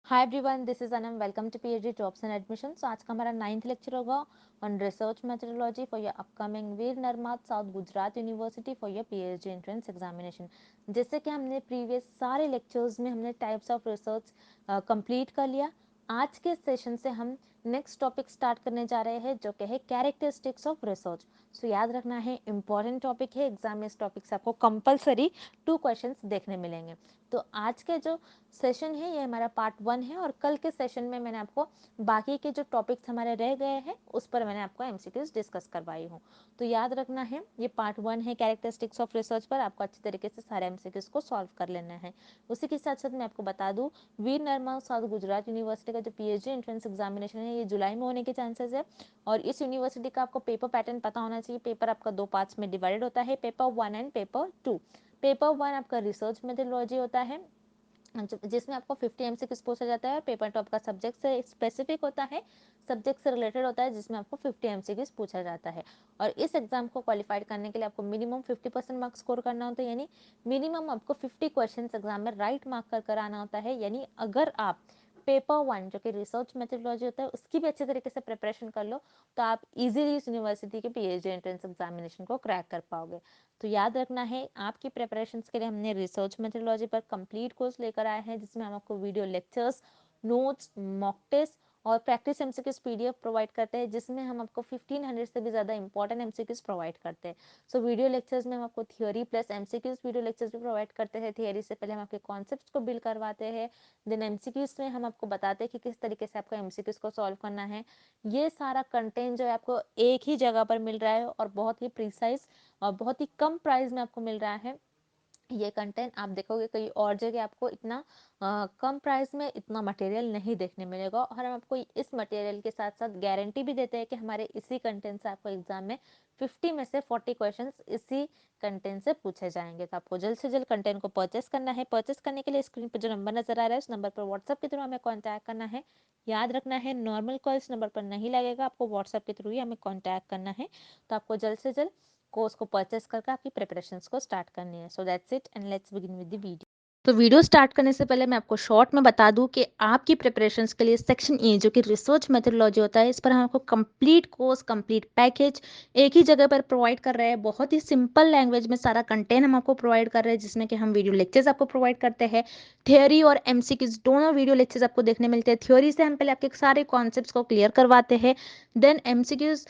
Hi everyone, this is Anam. Welcome to PhD jobs and admission. आज का हमारा 9th lecture होगा on research methodology for your upcoming Veer Narmad south Gujarat university for your PhD entrance examination. जैसे कि हमने previous सारे lectures में हमने टाइप्स ऑफ रिसर्च कंप्लीट कर लिया। आज के सेशन से हम नेक्स्ट टॉपिक स्टार्ट करने जा रहे हैं जो कि है कैरेक्टरिस्टिक्स ऑफ रिसर्च। सो याद रखना है, इंपॉर्टेंट टॉपिक है। एग्जाम में इस टॉपिक से आपको कंपलसरी 2 क्वेश्चंस देखने मिलेंगे। तो आज के जो सेशन है ये हमारा पार्ट 1 है और कल के सेशन में मैंने आपको बाकी के जो टॉपिक्स हमारे रह गए हैं उस पर मैंने आपको एमसीक्यूज डिस्कस करवाई हूँ। तो याद रखना है, ये पार्ट 1 है कैरेक्टरिस्टिक्स ऑफ रिसर्च पर। आपको अच्छी तरीके से सारे एमसीक्यूज को सॉल्व कर लेना है। उसी के साथ साथ मैं आपको बता दूं, वीर नर्मद साउथ गुजरात यूनिवर्सिटी का जो पीएचडी एंट्रेंस एग्जामिनेशन है ये जुलाई में होने के चांसेस है। और इस यूनिवर्सिटी का आपको पेपर पैटर्न पता होना चाहिए। पेपर आपका 2 पार्ट्स में डिवाइडेड होता है, पेपर 1 एंड पेपर 2। पेपर 1 आपका रिसर्च मेथोडोलॉजी होता है जिसमें आपको 50 एमसीक्यूज पूछा जाता है और पेपर टॉप का सब्जेक्ट से स्पेसिफिक होता है, सब्जेक्ट से रिलेटेड होता है, जिसमें आपको 50 एमसीक्यूज पूछा जाता है। और इस एग्जाम को क्वालिफाइड करने के लिए आपको मिनिमम 50% मार्क्स स्कोर करना होता है, यानी मिनिमम आपको 50 क्वेश्चन एग्जाम में राइट मार्क कर आना होता है। यानी अगर आप पेपर 1 जो कि रिसर्च मेथोडोलॉजी होता है उसकी भी अच्छे तरीके से प्रिपरेशन कर लो तो आप इजीली इस यूनिवर्सिटी के पीएचडी एंट्रेंस एग्जामिनेशन को क्रैक कर पाओगे। तो याद रखना है, आपकी प्रिपरेशन के लिए हमने रिसर्च मेथोडोलॉजी पर कंप्लीट कोर्स लेकर आए हैं जिसमें हम आपको video lectures, notes, mock test और प्रैक्टिस एमसीक्यूज पीडीएफ प्रोवाइड करते हैं, जिसमें हम आपको 1500 से भी ज़्यादा इंपॉर्टेंट एमसीक्यूज प्रोवाइड करते हैं। सो वीडियो लेक्चर्स में हम आपको theory plus MCQs video lectures भी प्रोवाइड करते हैं। थियोरी से पहले हम आपके कॉन्सेप्ट्स को बिल्ड करवाते हैं, देन एमसीक्यूज में हम आपको बताते हैं कि किस तरीके से आपको एमसीक्यूज को सॉल्व करना है। ये सारा कंटेंट जो है आपको एक ही जगह पर मिल रहा है और बहुत ही प्रिसाइज और बहुत ही कम प्राइस में आपको मिल रहा है। ये कंटेंट आप देखोगे कहीं और जगह आपको इतना कम प्राइस में इतना मटेरियल नहीं देखने मिलेगा। और हम आपको इस मटेरियल के साथ साथ गारंटी भी देते हैं कि हमारे इसी कंटेंट से आपको एग्जाम में 50 में से 40 क्वेश्चंस इसी कंटेंट से पूछे जाएंगे। तो आपको जल्द से जल्द कंटेंट को परचेस करना है। परचेस करने के लिए स्क्रीन पर जो नंबर नजर आ रहा है उस नंबर पर व्हाट्सएप के थ्रू हमें कॉन्टैक्ट करना है। याद रखना है, नॉर्मल कॉल इस नंबर पर नहीं लगेगा, आपको व्हाट्सएप के थ्रू ही हमें कॉन्टैक्ट करना है। तो आपको जल्द से जल्द कोर्स को परचेस करके आपकी प्रिपरेशंस को स्टार्ट करनी है। So that's it and let's begin with the video. तो वीडियो स्टार्ट करने से पहले मैं आपको शॉर्ट में बता दूं कि आपकी प्रिपरेशंस के लिए सेक्शन ए जो कि रिसर्च मेथोडोलॉजी होता है, इस पर हम आपको कंप्लीट कोर्स, कंप्लीट पैकेज एक ही जगह पर प्रोवाइड कर रहे हैं। बहुत ही सिंपल लैंग्वेज में सारा कंटेंट हम आपको प्रोवाइड कर रहे हैं, जिसमें कि हम वीडियो लेक्चर्स आपको प्रोवाइड करते हैं। थ्योरी और एमसीक्यूज दोनों वीडियो लेक्चर्स आपको देखने मिलते हैं। थ्योरी से हम पहले आपके सारे कॉन्सेप्ट्स को क्लियर करवाते हैं, देन एमसीक्यूज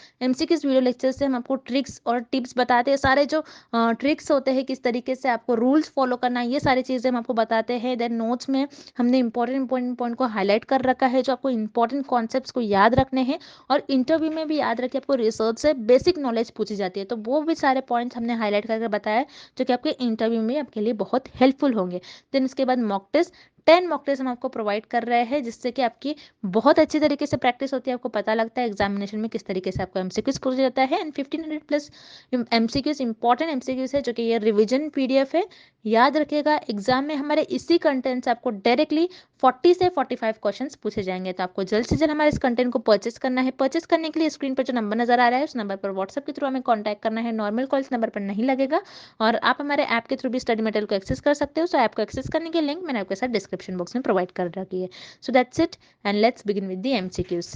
वीडियो लेक्चर से हम आपको ट्रिक्स और टिप्स बताते हैं। सारे जो ट्रिक्स होते हैं, किस तरीके से आपको रूल्स फॉलो करना है, ये सारी चीज़ें हम आपको बताते हैं। देन नोट्स में हमने इंपॉर्टेंट पॉइंट को हाईलाइट कर रखा है जो आपको इंपॉर्टेंट कॉन्सेप्ट्स को याद रखने हैं। और इंटरव्यू में भी याद रखिए, आपको रिसर्च से बेसिक नॉलेज पूछी जाती है, तो वो भी सारे पॉइंट्स हमने हाईलाइट करके बताया है जो कि आपके इंटरव्यू में आपके लिए बहुत हेल्पफुल होंगे। देन उसके बाद मॉक टेस्ट, 10 मॉक टेस्ट हम आपको प्रोवाइड कर रहे हैं, जिससे कि आपकी बहुत अच्छी तरीके से प्रैक्टिस होती है। आपको पता लगता है एग्जामिनेशन में किस तरीके से आपको एमसीक्यूज पूछा जाता है। And 1500 plus MCQs important MCQs है जो कि ये रिवीजन पीडीएफ है। याद रखिएगा, एग्जाम में हमारे इसी कंटेंट से आपको डायरेक्टली 40 से 45 क्वेश्चंस पूछे जाएंगे। तो आपको जल्द से जल्द हमारे इस कंटेंट को परचेस करना है। परचेस करने के लिए स्क्रीन पर जो नंबर नजर आ रहा है उस नंबर पर व्हाट्सएप के थ्रू हमें कॉन्टैक्ट करना है। नॉर्मल कॉल इस नंबर पर नहीं लगेगा और आप हमारे ऐप के थ्रू भी स्टडी मटेरियल को एक्सेस कर सकते हो। सो ऐप को एक्सेस करने की लिंक मैंने आपके साथ डिस्क्रिप्शन बॉक्स में प्रोवाइड कर रखी है। So that's it and let's begin with the MCQs.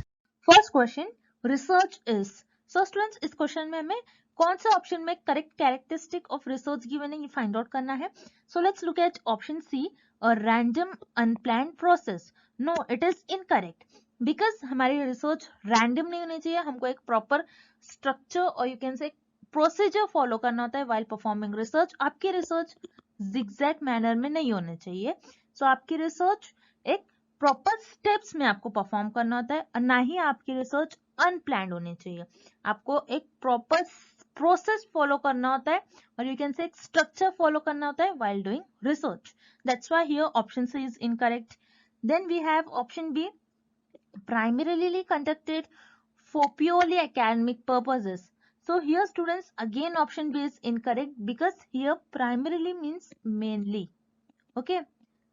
First question, research is. So students, इस क्वेश्चन में हमें कौन सा ऑप्शन में correct characteristic of research given है ये फाइंड आउट करना है। So let's look at option C, a random unplanned process. No, it is incorrect because हमारी रिसर्च रैंडम नहीं होनी चाहिए। हमको एक प्रॉपर स्ट्रक्चर और you can say procedure follow करना होता है व्हाइल परफॉर्मिंग रिसर्च। आपकी रिसर्च जिगजैग मैनर में नहीं होनी चाहिए। सो आपकी रिसर्च एक प्रॉपर स्टेप्स में आपको परफॉर्म करना होता है और ना ही आपकी रिसर्च अनप्लान्ड होनी चाहिए। आपको एक प्रॉपर प्रोसेस फॉलो करना होता है और यू कैन से एक स्ट्रक्चर फॉलो करना होता है while doing research. That's why here option C is incorrect. Then we have option B, primarily conducted for purely academic purposes. So here students, again option B is incorrect because here primarily means mainly. Okay.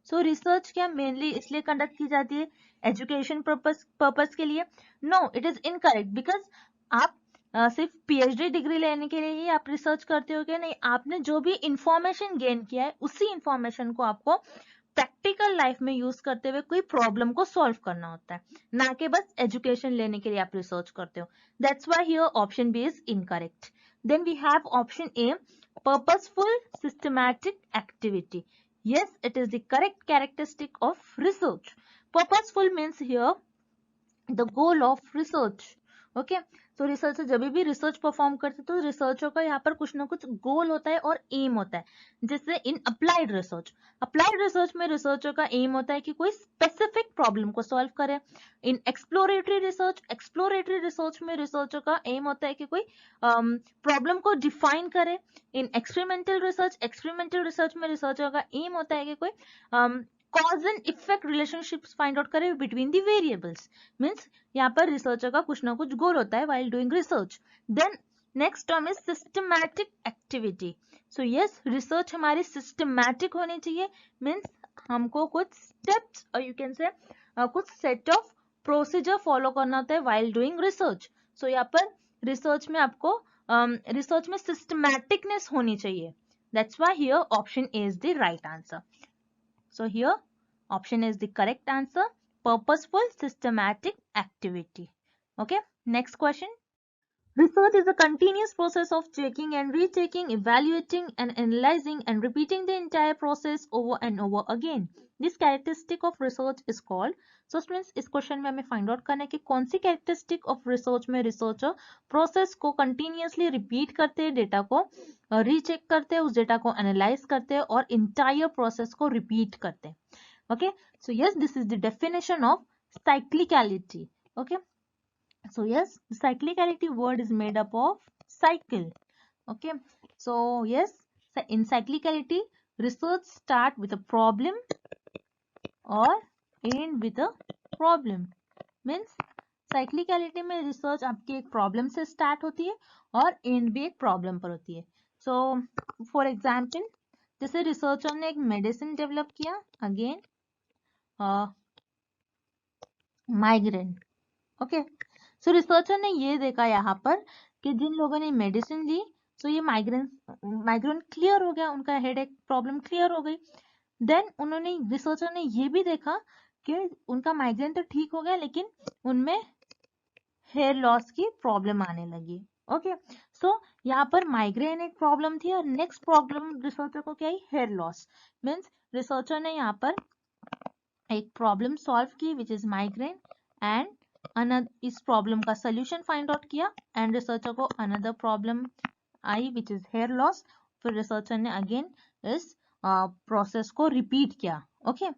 So research क्या mainly इसलिए conduct की जाती है education purpose के लिए? No, it is incorrect because आप सिर्फ PhD degree लेने के लिए ही आप रिसर्च करते हो क्या? नहीं, आपने जो भी इंफॉर्मेशन गेन किया है उसी इंफॉर्मेशन को आपको प्रैक्टिकल लाइफ में यूज करते हुए कोई प्रॉब्लम को सॉल्व करना होता है, ना कि बस एजुकेशन लेने के लिए आप रिसर्च करते हो. That's why here option B is incorrect. Then we have option A, purposeful systematic activity. Yes, it is the correct characteristic of research. Purposeful means here the goal of research. Okay, so researcher जब भी research perform करते तो researcher का यहाँ पर कुछ ना कुछ गोल होता है और एम होता है. जैसे इन अप्लाइड रिसर्च में रिसर्चर का एम होता है कि कोई स्पेसिफिक प्रॉब्लम को सॉल्व करे. इन एक्सप्लोरेटरी रिसर्च में रिसर्चर का एम होता है कि कोई प्रॉब्लम को डिफाइन करे. इन एक्सपेरिमेंटल रिसर्च में रिसर्चर का एम होता है कि कोई cause and effect relationships find out करे बिटवीन द वेरिएबल्स. मींस यहाँ पर रिसर्चर का कुछ ना कुछ गोल होता है while doing research. Then next term is systematic activity. So yes, research हमारी systematic होनी चाहिए. Means हमको कुछ steps और you can say कुछ set of procedure follow करना होता है while doing research. So यहाँ पर research में आपको research में systematicness होनी चाहिए. That's why here option A is the right answer. So here option A is the correct answer. Purposeful systematic activity. Okay, next question. Research is a continuous process of checking and rechecking, evaluating and analyzing and repeating the entire process over and over again. This characteristic of research is called. So students, इस question में हमें find out करना है कि कौन सी characteristic of research में researcher process को continuously repeat करते हैं, डेटा को रीचेक करते हैं, उस डेटा को एनालाइज करते हैं और इंटायर प्रोसेस को रिपीट करते हैं. Okay, so yes, this is the definition of cyclicality. Okay, so yes, the cyclicality word is made up of cycle. Okay, so yes, in cyclicality research start with a problem or end with a problem. Means cyclicality में research आपकी एक problem से start होती है और end भी एक problem पर होती है. So for example, जैसे researcher ने एक medicine develop किया again माइग्रेन. ओके, सो रिसर्चर ने ये देखा यहाँ पर कि जिन लोगों ने मेडिसिन ली सो ये माइग्रेन क्लियर हो गया, उनका हेडेक प्रॉब्लम क्लियर हो गई. देन उन्होंने रिसर्चर ने ये भी देखा कि उनका माइग्रेन तो ठीक हो गया लेकिन उनमें हेयर लॉस की प्रॉब्लम आने लगी. ओके, सो यहाँ पर माइग्रेन एक प्रॉब्लम थी और नेक्स्ट प्रॉब्लम रिसर्चर को क्या आई, हेयर लॉस. मीन्स रिसर्चर ने यहाँ पर एक प्रॉब्लम सॉल्व की विच इज माइग्रेन एंड इस प्रॉब्लम का सोल्यूशन फाइंड आउट किया एंड रिसर्चर को अनदर प्रॉब्लम आई विच इज हेयर लॉस. फिर रिसर्चर ने अगेन इस प्रोसेस को रिपीट किया. Okay,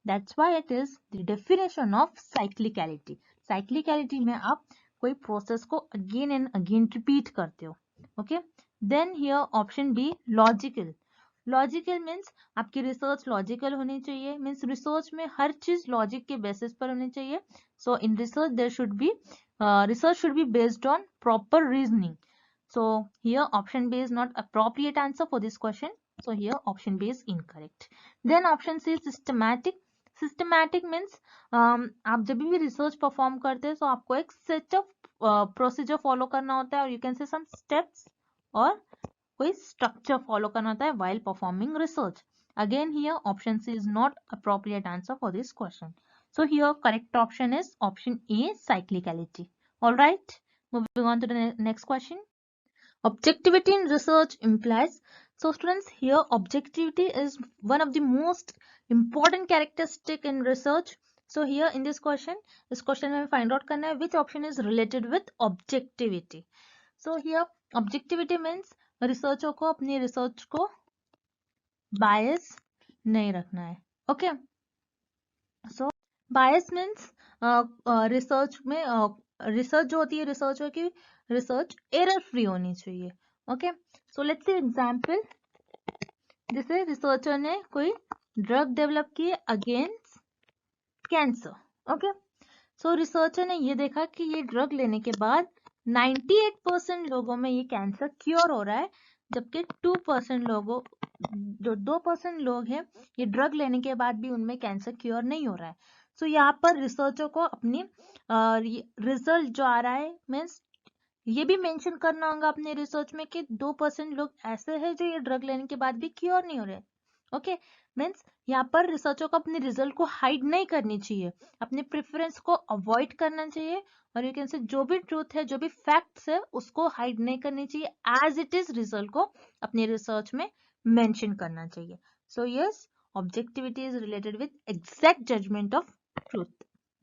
that's why it is the definition of cyclicality. Cyclicality में आप कोई प्रोसेस को अगेन एंड अगेन रिपीट करते हो. Okay, then here option B logical. Logical means आपकी रिसर्च लॉजिकल होनी चाहिए. मीन्स रिसर्च में हर चीज लॉजिक के बेसिस पर होनी चाहिए. So in research there should be research should be based on proper reasoning. So here option B is not appropriate answer for this question. So here option B is incorrect. Then option C is systematic. Systematic means आप जब भी research perform करते हैं तो आपको एक set of procedure follow करना होता है और यू कैन से सम स्टेप्स और कोई स्ट्रक्चर फॉलो करना होता है while performing research. Again here option C is not appropriate answer for this question. So here correct option is option A, cyclicality. All right, moving on to the next question. Objectivity in research implies. So students, here objectivity is one of the most important characteristic in research. So here in this question में find out करना है which option is related with objectivity. So here objectivity means researcher को अपनी research को बायस नहीं रखना है. Okay, सो बायस means research में रिसर्च जो होती है रिसर्चर की रिसर्च एरर फ्री होनी चाहिए. Okay, so let's see example. जैसे रिसर्चर ने कोई ड्रग डेवलप की अगेंस्ट कैंसर. ओके, सो रिसर्चर ने ये देखा कि ये ड्रग लेने के बाद 98% लोगों में ये कैंसर क्योर हो रहा है, जबकि 2% लोगों जो 2% लोग हैं ये ड्रग लेने के बाद भी उनमें कैंसर क्योर नहीं हो रहा है. सो यहाँ पर रिसर्चर को अपनी रिजल्ट जो आ रहा है मीन्स ये भी मेंशन करना होगा अपने रिसर्च में कि 2% लोग ऐसे हैं जो ये ड्रग लेने के बाद भी क्योर नहीं हो रहे. ओके, मीन्स यहाँ पर रिसर्चर को अपने रिजल्ट को हाइड नहीं करनी चाहिए, अपने प्रेफरेंस को अवॉइड करना चाहिए, और यू कैन से जो भी ट्रूथ है, जो भी फैक्ट्स है, उसको हाइड नहीं करनी चाहिए, एज इट इज रिजल्ट को अपने रिसर्च में मेंशन करना चाहिए. So yes, objectivity is related with exact judgement of truth.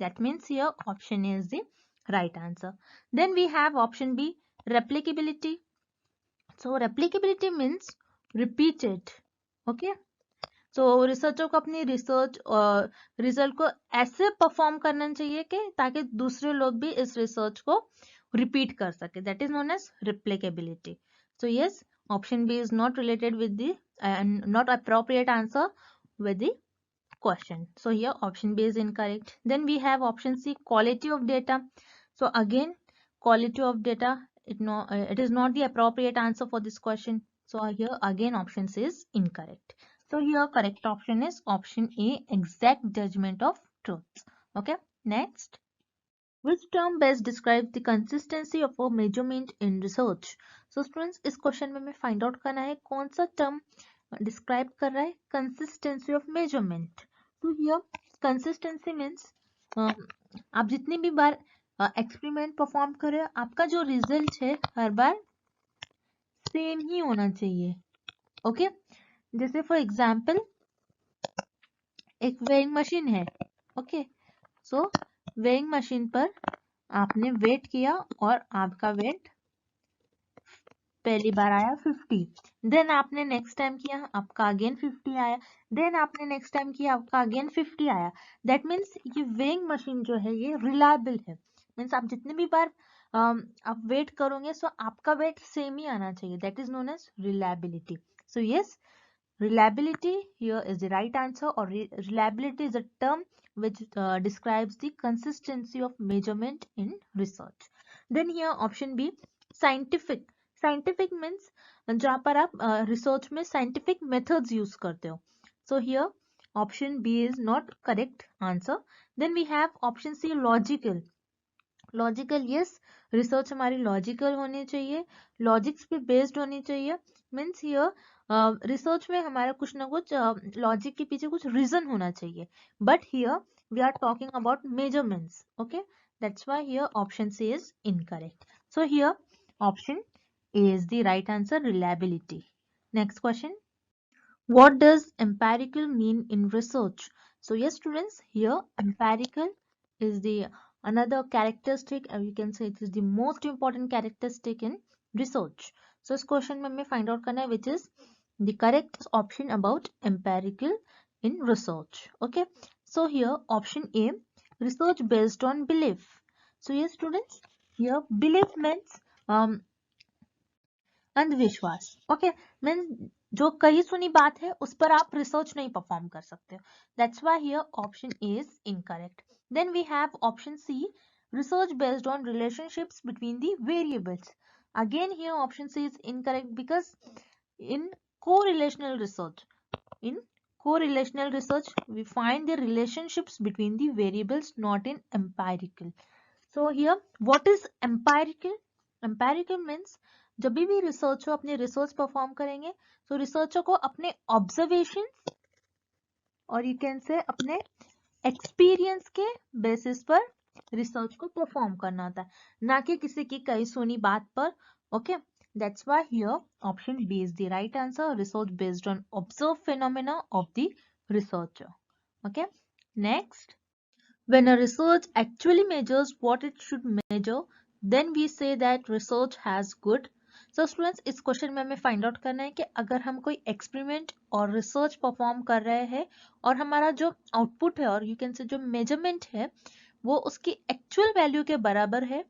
That means here option A is the right answer. Then we have option B, replicability. So replicability means repeated. Okay, so researcher को अपनी research और result को ऐसे perform करना चाहिए कि ताकि दूसरे लोग भी इस रिसर्च को रिपीट कर सके. That is known as replicability. So yes, option B is not related with the not appropriate answer with the question. So here option B is incorrect. Then we have option C, quality of data. So again, quality of data, it is not the appropriate answer for this question. So here again option C is incorrect. So here correct option is option A, exact judgment of truth. Okay, next. Which term best describes the consistency of a measurement in research? So students, इस question में हमें find out करना है कौन सा term describe कर रहा है कंसिस्टेंसी ऑफ मेजरमेंट. तो हियर कंसिस्टेंसी मीन्स आप जितनी भी बार एक्सपेरिमेंट परफॉर्म करें, आपका जो रिजल्ट है हर बार सेम ही होना चाहिए. ओके, जैसे फॉर एग्जांपल एक वेइंग मशीन है. ओके, सो वेइंग मशीन पर आपने वेट किया और आपका वेट पहली बार आया 50, देन आपने नेक्स्ट टाइम किया, आपका अगेन 50 आया, देन आपने नेक्स्ट टाइम किया, आपका अगेन 50 आया. दैट मीन्स ये वेइंग मशीन जो है ये रिलायबल है. मीन्स आप जितने भी बार आप वेट करोगे, सो आपका वेट सेम ही आना चाहिए. That is known as reliability. So yes, reliability here is the right answer, or reliability is a term which describes the consistency of measurement in research. Then here option B, scientific. Scientific means जहाँ पर आप research में scientific methods use करते हो. So here option B is not correct answer. Then we have option C, logical. Logical, yes, research हमारी logical होनी चाहिए, logics पे बेस्ड होनी चाहिए. मीन्स हियर रिसर्च में हमारा कुछ ना कुछ लॉजिक के पीछे कुछ रीजन होना चाहिए. But here we are talking about measurements. Okay, that's why here option C is incorrect. So here option A is the right answer, reliability. Next question. What does empirical mean in research? So yes students, here empirical is the another characteristic, or you can say it is the most important characteristic in research. So इस question में हमें find out करना है which is the correct option about empirical in research. Okay, so here option A, research based on belief. So yes students, here belief means अंधविश्वास. Okay, mean जो कही सुनी बात है उस पर आप रिसर्च नहीं परफॉर्म कर सकते. That's why here option A is incorrect. Then we have option C, research based on relationships between the variables. Again here option C is incorrect because in correlational research, in correlational research we find the relationships between the variables, not in empirical. So here what is empirical? Empirical means जब भी researcher अपने research perform करेंगे, तो researcher को अपने observation और you can से अपने एक्सपीरियंस के बेसिस पर रिसर्च को परफॉर्म करना होता है, ना कि किसी की कही सुनी बात पर. Okay, that's why here option B is the right answer, research based on observe phenomena of the researcher. Okay, next. When a research actually measures what it should measure, then we say that research has good. So students, इस question में हमें find out करना है कि अगर हम कोई experiment और रिसर्च परफॉर्म कर रहे हैं और हमारा जो आउटपुट है और यू कैन से जो मेजरमेंट है वो उसकी एक्चुअल वैल्यू के बराबर है,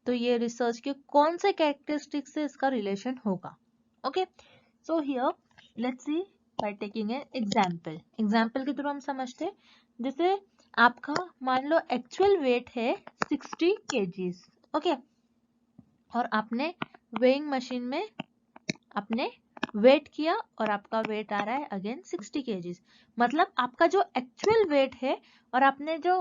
तो ये रिसर्च के कौन से कैरेक्टरिस्टिक से इसका रिलेशन होगा. Okay, so here let's see by taking an example. Example के थ्रू हम समझते हैं. जैसे आपका मान लो एक्चुअल वेट है 60 kgs. ओके, और आपने वेइंग मशीन में आपने वेट किया और आपका वेट आ रहा है अगेन 60 kgs. मतलब आपका जो एक्चुअल वेट है और आपने जो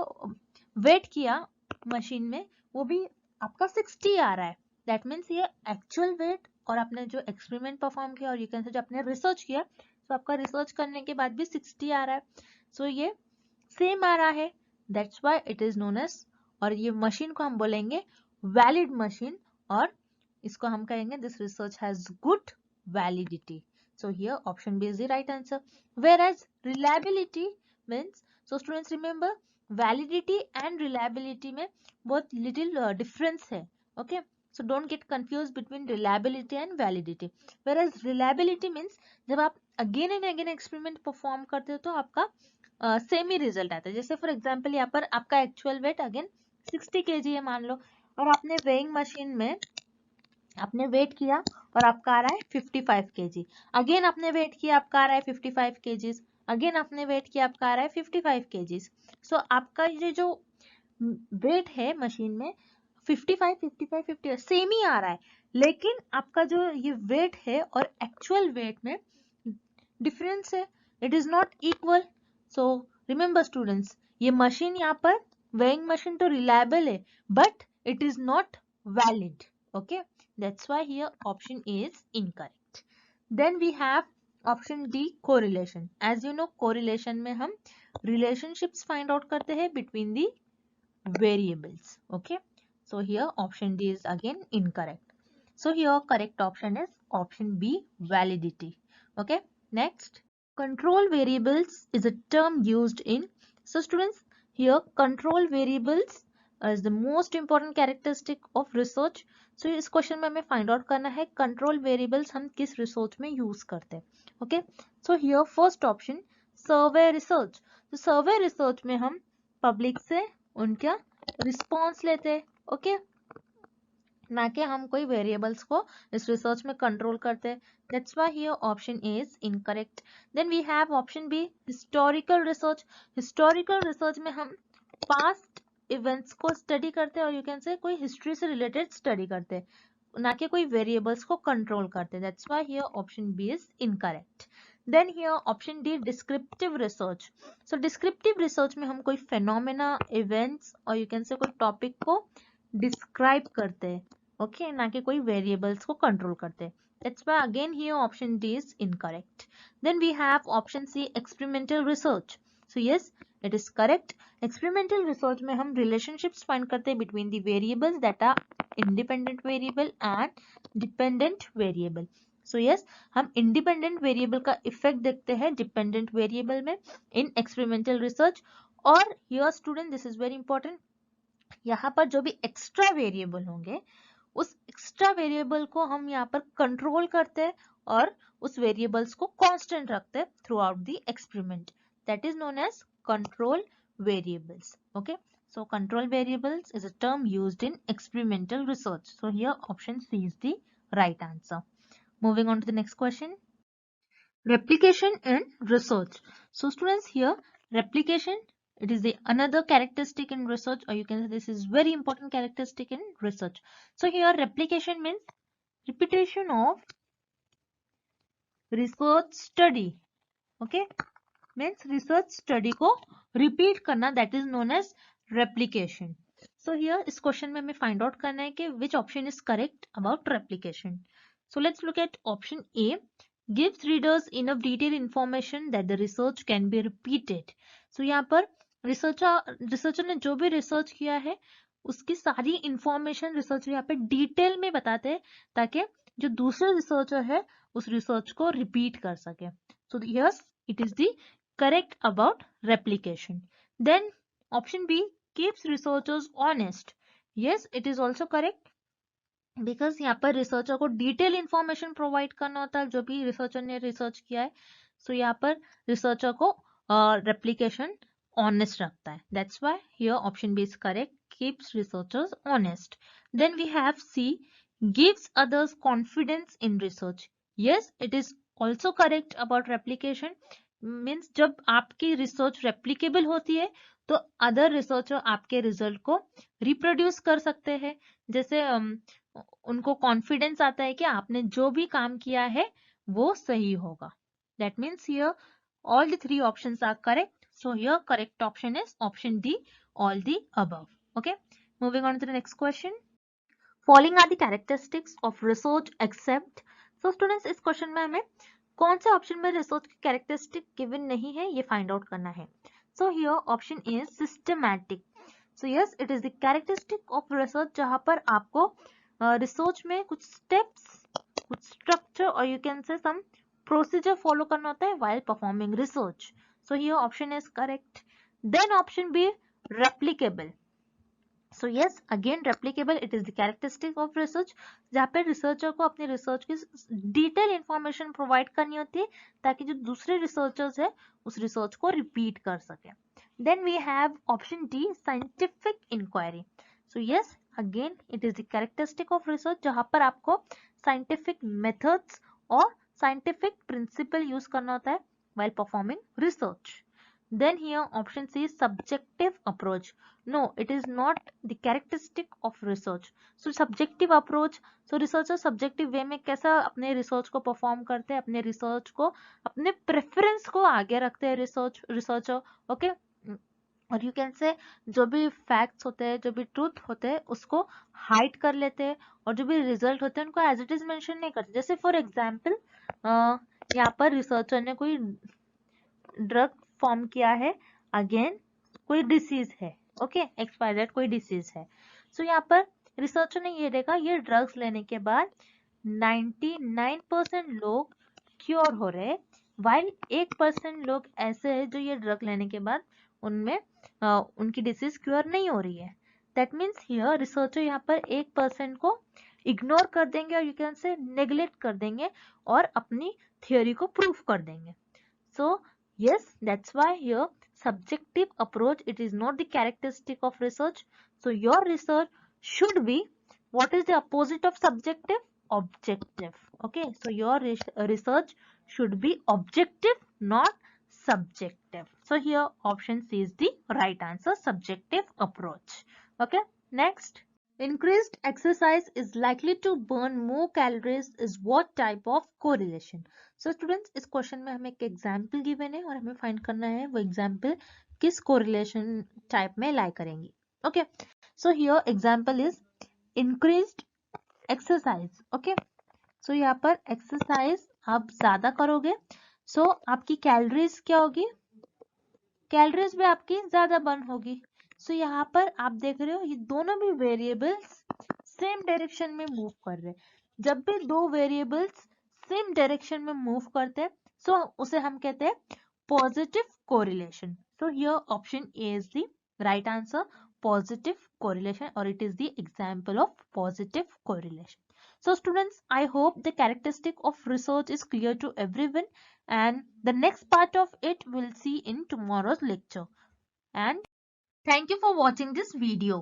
वेट किया मशीन में वो भी आपका 60 आ रहा है. दैट मीन्स ये एक्चुअल वेट और आपने जो एक्सपेरिमेंट परफॉर्म किया और यू कैन से जो आपने रिसर्च किया सो आपका रिसर्च करने के बाद भी 60 आ रहा है, सो ये सेम आ रहा है, that's why it is known as, और ये मशीन को हम बोलेंगे वैलिड मशीन, और इसको हम कहेंगे this research has good validity. So here option B is the right answer. Whereas reliability means, so students remember validity and reliability में बहुत little difference है. Okay, so don't get confused between reliability and validity. Whereas reliability means जब आप again and again experiment perform करते हो तो आपका same ही result आता है. जैसे फॉर एग्जाम्पल यहाँ पर आपका एक्चुअल वेट अगेन 60 kg है मान लो, और आपने वेइंग मशीन में आपने वेट किया और आपका आ रहा है 55 kg. अगेन आपने वेट किया, आपका आ रहा है 55 kg. अगेन आपने वेट किया, आपका आ रहा है 55 kg. सो आपका ये जो वेट है मशीन में 55 55 50 सेम ही आ रहा है, लेकिन आपका जो ये वेट है और एक्चुअल वेट में डिफरेंस है, it is not equal. So remember students, ये मशीन यहाँ पर वेइंग मशीन तो रिलायबल है, but it is not valid. Okay, that's why here option A is incorrect. Then we have option D, correlation. As you know, correlation में हम relationships find out करते हैं between the variables. Okay, so here option D is again incorrect. So here correct option is option B, validity. Okay, next, control variables is a term used in, so students here control variables is the most important characteristic of research. So इस question में हमें find out करना है control variables हम किस research में use करते हैं. Okay, so here first option survey research. तो सर्वे रिसर्च में हम पब्लिक से उनका रिस्पॉन्स लेते हैं. ओके, ना कि हम कोई वेरिएबल्स को इस रिसर्च में कंट्रोल करते हैं. That's why here option A is incorrect. Then we have option B, historical research. Historical research में हम पास्ट इवेंट्स को स्टडी करते हैं, और यू कैन से कोई हिस्ट्री से रिलेटेड स्टडी करते हैं, ना कि कोई वेरिएबल्स को कंट्रोल करते हैं. That's why here option B is incorrect. Then here option D, descriptive research. So descriptive research में हम कोई फेनोमेना, इवेंट्स, और यू कैन से कोई टॉपिक को डिस्क्राइब करते हैं. ओके, ना कि कोई वेरिएबल्स को कंट्रोल करते हैं. That's why again here option D is incorrect. Then we have option C, experimental research. So yes, it is correct. Experimental research में हम relationships find करते हैं between the variables that are independent variable and dependent variable. So yes, हम independent variable का effect देखते हैं dependent variable में in experimental research. और here student, this is very important, यहाँ पर जो भी एक्स्ट्रा वेरिएबल होंगे उस एक्स्ट्रा वेरिएबल को हम यहाँ पर कंट्रोल करते हैं और उस वेरिएबल्स को कांस्टेंट रखते हैं throughout the experiment. That is known as control variables. Okay, so control variables is a term used in experimental research. So here option C is the right answer. Moving on to the next question. Replication in research. So students, here replication, it is the another characteristic in research, or you can say this is very important characteristic in research. So here replication means repetition of research study. Okay, means research study को repeat करना, that is known as replication. So here इस question में हमें find out करना है कि which option is correct about replication. So let's look at option A, gives readers enough detailed information that the research can be repeated. So यहाँ पर researcher ने जो भी रिसर्च किया है उसकी सारी इंफॉर्मेशन रिसर्चर यहाँ पे डिटेल में बताते हैं ताकि जो दूसरे रिसर्चर है उस रिसर्च को रिपीट कर सके. So yes, it is the correct about replication. Then option B, keeps researchers honest. Yes, it is also correct because यहाँ पर रिसर्चर को डिटेल इंफॉर्मेशन प्रोवाइड करना होता है जो भी रिसर्चर ने रिसर्च किया है. सो यहाँ पर रिसर्चर को रेप्लिकेशन ऑनेस्ट रखता है. That's why here option B is correct, keeps researchers honest. Then we have C, gives others confidence in research. Yes, it is also correct about replication. Means जब आपकी research replicable होती है तो other researcher आपके result को reproduce कर सकते हैं. जैसे उनको कॉन्फिडेंस आता है कि आपने जो भी काम किया है वो सही होगा. That means here all the three options are correct. So here correct option is option D, all the above. Okay, moving on to the next question. Following are the characteristics of research except. So students, इस question में हमें कौन से option में research की characteristic given नहीं है, ये फाइंड आउट करना है. सो here option is systematic. So yes, it is the characteristic of research जहां पर आपको रिसर्च में कुछ स्टेप्स, कुछ स्ट्रक्चर और यू कैन से सम प्रोसीजर फॉलो करना होता है while performing research. So here option is correct. Then option B, replicable. So yes, again replicable, it is the characteristic of research जहाँ पे रिसर्चर को अपनी रिसर्च की डिटेल इंफॉर्मेशन प्रोवाइड करनी होती है ताकि जो दूसरे रिसर्चर्स है उस रिसर्च को रिपीट कर सके. Then we have option D, scientific inquiry. So yes, again it is the characteristic of research जहाँ पर आपको scientific methods और scientific principle use करना होता है while performing research. Then here option C is subjective approach. No, it is not the characteristic of research. So subjective approach, so researcher subjective way में कैसा अपने research को perform करते हैं, अपने research को, अपने preference को आगे रखते हैं researcher, okay? और यू कैन से जो भी फैक्ट्स होते हैं, जो भी ट्रूथ होते हैं उसको हाइड कर लेते हैं और जो भी रिजल्ट होते हैं उनको एज इट इज मेंशन नहीं करते. जैसे फॉर एग्जांपल यहाँ पर रिसर्चर ने कोई ड्रग फॉर्म किया है अगेन कोई डिसीज है, ओके, एक्सपायर्ड कोई डिसीज है. सो यहाँ पर रिसर्चर ने ये देखा ये ड्रग्स लेने के बाद 99% लोग क्योर हो रहे, वाइल 1% लोग ऐसे हैं जो ये ड्रग लेने के बाद उनमें उनकी डिसीज क्योर नहीं हो रही है. दैट मीन्स हियर रिसर्चर यहाँ पर 1% को इग्नोर कर देंगे और यू कैन से नेग्लेक्ट कर देंगे और अपनी थियोरी को प्रूफ कर देंगे. सो yes, that's why here subjective approach, it is not the characteristic of research. So your research should be, what is the opposite of subjective? Objective. Okay, so your research should be objective, not subjective. So here option C is the right answer, subjective approach. Okay, next. Increased exercise is likely to burn more calories is what type of correlation? So students, इस question में हमें एक example given है और हमें find करना है वो एग्जाम्पल किस कोरिलेशन टाइप में लाई करेंगी. Okay, so here example is increased exercise. Okay, so यहाँ पर एक्सरसाइज आप ज्यादा करोगे सो आपकी कैलोरीज क्या होगी, कैलोरीज भी आपकी ज्यादा बर्न होगी. सो यहाँ पर आप देख रहे हो ये दोनों भी वेरिएबल्स सेम डायरेक्शन में मूव कर रहे हैं. जब भी दो वेरिएबल्स सेम डायरेक्शन में मूव करते हैं सो उसे हम कहते हैं positive correlation. So here option A is the right answer, positive correlation, और it is the example of positive correlation. So students, I hope the characteristic of research is clear to everyone, and the next part of it we'll see in tomorrow's lecture. And thank you for watching this video.